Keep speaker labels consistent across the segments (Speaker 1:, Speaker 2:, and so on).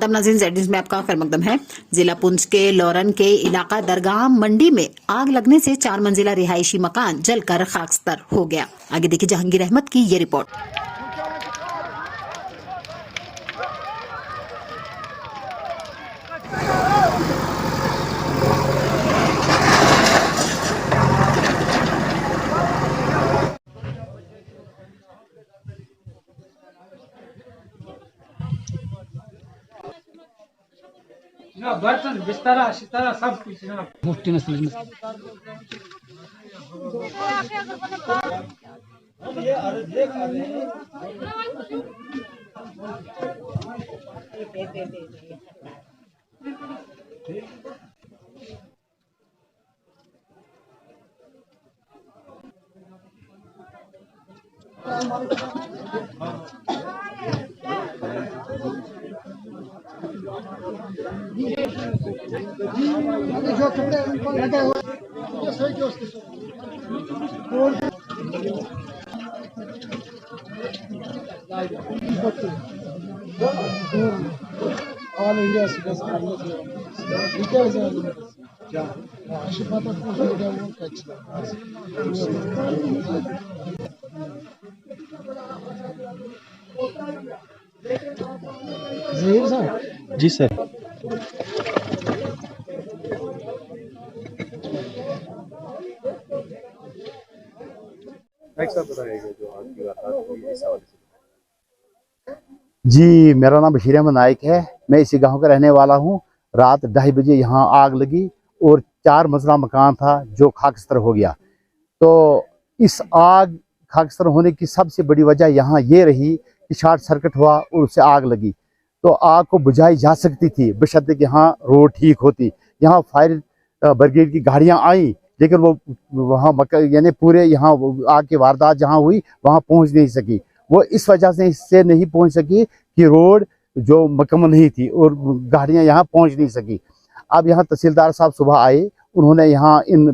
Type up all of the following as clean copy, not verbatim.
Speaker 1: आदाब नाज़रीन, Z news में आपका खैर मकदम है। जिला पुंछ के लोरन के इलाका दरगाह मंडी में आग लगने से 4 मंजिला रिहायशी मकान जलकर खाकस्तर हो गया। आगे देखिए जहांगीर अहमद की ये रिपोर्ट।
Speaker 2: ना बर्तन बिस्तर शितारा सब कुछ ना मुफ्ती नस्ल में जो कपड़े लगे हुए ये सही जो उसके ऑल इंडिया से
Speaker 3: जी सर। जी, मेरा नाम बशीर अहमद नाइक है। मैं इसी गांव का रहने वाला हूं। रात 2:30 बजे यहाँ आग लगी और 4 मंजिला मकान था जो खाकस्तर हो गया। तो इस आग खाकस्तर होने की सबसे बड़ी वजह यहाँ ये रही कि शॉर्ट सर्किट हुआ और उससे आग लगी। तो आग को बुझाई जा सकती थी बशर्ते कि यहाँ रोड ठीक होती। यहाँ फायर ब्रिगेड की गाड़ियाँ आई लेकिन वो वहाँ यानी पूरे यहाँ आग की वारदात जहाँ हुई वहाँ पहुँच नहीं सकी। वो इस वजह से इससे नहीं पहुँच सकी कि रोड जो मुकम्मल नहीं थी और गाड़ियाँ यहाँ पहुँच नहीं सकी। अब यहाँ तहसीलदार साहब सुबह आए, उन्होंने यहाँ इन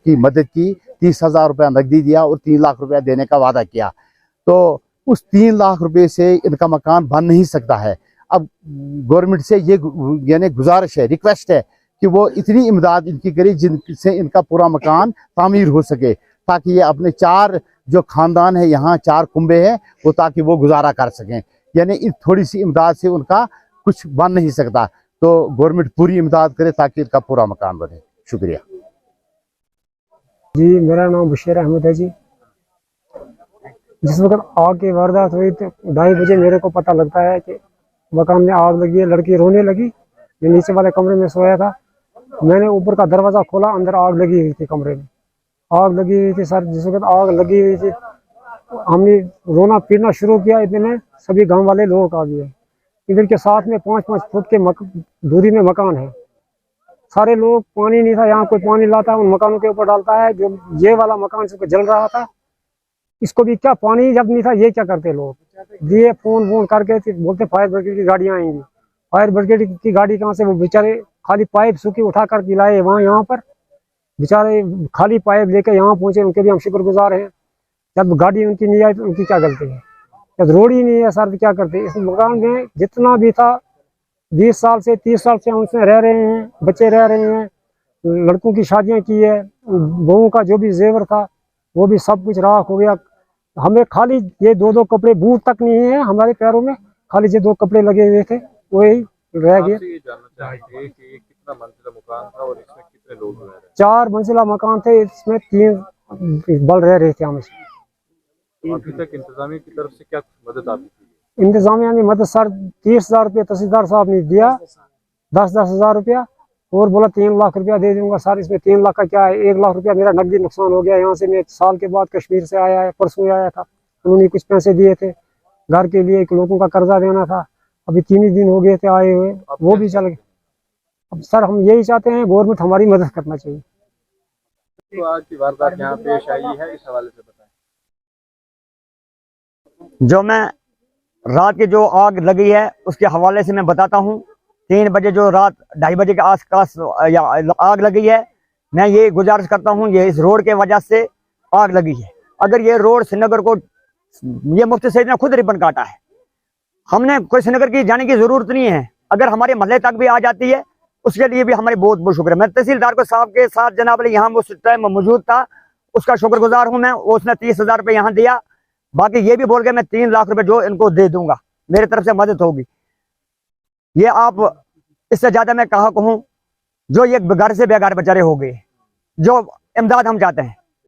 Speaker 3: की मदद की, 30,000 रुपया नकदी दिया और 3 लाख रुपया देने का वादा किया। तो उस 3 लाख रुपए से इनका मकान बन नहीं सकता है। अब गवर्नमेंट से ये यानी गुजारिश है, रिक्वेस्ट है कि वो इतनी इमदाद इनकी करे जिनसे इनका पूरा मकान तामीर हो सके, ताकि ये अपने 4 जो खानदान है यहाँ 4 कुंबे हैं वो ताकि वो गुजारा कर सकें। यानी इस थोड़ी सी इमदाद से उनका कुछ बन नहीं सकता। तो गवर्नमेंट पूरी इमदाद करे ताकि इनका पूरा मकान बने। शुक्रिया
Speaker 2: जी। मेरा नाम बशीर अहमद है जी। जिस वक्त आग की वारदात हुई तो 2:30 बजे मेरे को पता लगता है कि मकान में आग लगी है। लड़की रोने लगी। मैं नीचे वाले कमरे में सोया था। मैंने ऊपर का दरवाज़ा खोला, अंदर आग लगी हुई थी, कमरे में आग लगी हुई थी सर। जिस वक्त आग लगी हुई थी हमने रोना पीटना शुरू किया। इतने में सभी गांव वाले लोग आ गए। इधर के साथ में 5-5 फुट के दूरी में मकान है। सारे लोग, पानी नहीं था यहाँ, कोई पानी लाता है उन मकानों के ऊपर डालता है। जो ये वाला मकान से जल रहा था, इसको भी क्या पानी जब नहीं था ये क्या करते लोग, दिए फोन वोन करके बोलते फायर ब्रिगेड की गाड़ियाँ आएंगी। फायर ब्रिगेड की गाड़ी कहाँ से, वो बेचारे खाली पाइप सूखी उठा कर लाए वहाँ, यहाँ पर बेचारे खाली पाइप लेके यहाँ पहुँचे। उनके भी हम शुक्रगुजार हैं। जब गाड़ी उनकी नहीं आई तो उनकी क्या गलती है? जब रोड ही नहीं है सर तो क्या करते? इस मकान में जितना भी था 20 साल से 30 साल से हम उसमें रह रहे हैं, बच्चे रह रहे हैं, लड़कों की शादियाँ की है, बहुओं का जो भी जेवर था वो भी सब कुछ राख हो गया। हमें खाली ये 2-2 कपड़े, बूट तक नहीं है हमारे पैरों में, खाली ये 2 कपड़े लगे हुए थे, वही रह गए।
Speaker 3: कितना मंजिला मकान था और इसमें कितने लोग रह रहे हैं?
Speaker 2: 4 मंजिला मकान थे, इसमें 3 बल रह रहे थे हम इसमें।
Speaker 3: अभी तक इंतजामिया की तरफ से क्या मदद आती थी?
Speaker 2: इंतजामिया ने मदद सर 30,000 रुपया तहसीलदार साहब ने दिया, 10-10 हज़ार रुपया, और बोला 3 लाख रुपया दे दूंगा सर। इसमें 3 लाख का क्या है? 1 लाख रुपया मेरा नकदी नुकसान हो गया। यहाँ से मैं 1 साल के बाद कश्मीर से आया है, परसों आया था। उन्होंने कुछ पैसे दिए थे घर के लिए, लोगों का कर्जा देना था। अभी 3 ही दिन हो गए थे आए हुए, वो भी चल गए। अब सर हम यही चाहते हैं गवर्नमेंट हमारी मदद करना चाहिए।
Speaker 3: तो आज की वारदात यहाँ पेश आई है, इस हवाले से बताएं।
Speaker 4: जो मैं रात की जो आग लगी है उसके हवाले से मैं बताता हूँ। 3 बजे जो रात 2:30 बजे के आसपास आग लगी है। मैं ये गुजारिश करता हूँ, ये इस रोड के वजह से आग लगी है। अगर ये रोड श्रीनगर को, ये मुफ्ती सईद ने खुद रिबन काटा है, हमने कोई श्रीनगर की जाने की जरूरत नहीं है। अगर हमारे महल्ले तक भी आ जाती है उसके लिए भी हमारे बहुत बहुत शुक्र है। मैं तहसीलदार को साहब के साथ जनाब यहाँ उस टाइम मौजूद था, उसका शुक्रगुजार हूँ मैं। उसने 30,000 रुपये यहाँ दिया, बाकी ये भी बोल के मैं 3 लाख रुपए जो इनको दे दूंगा, मेरी तरफ से मदद होगी। ये आप इससे ज्यादा मैं कहा कहूँ, जो ये घर से बेघर बेचारे हो गए, जो इमदाद हम चाहते हैं।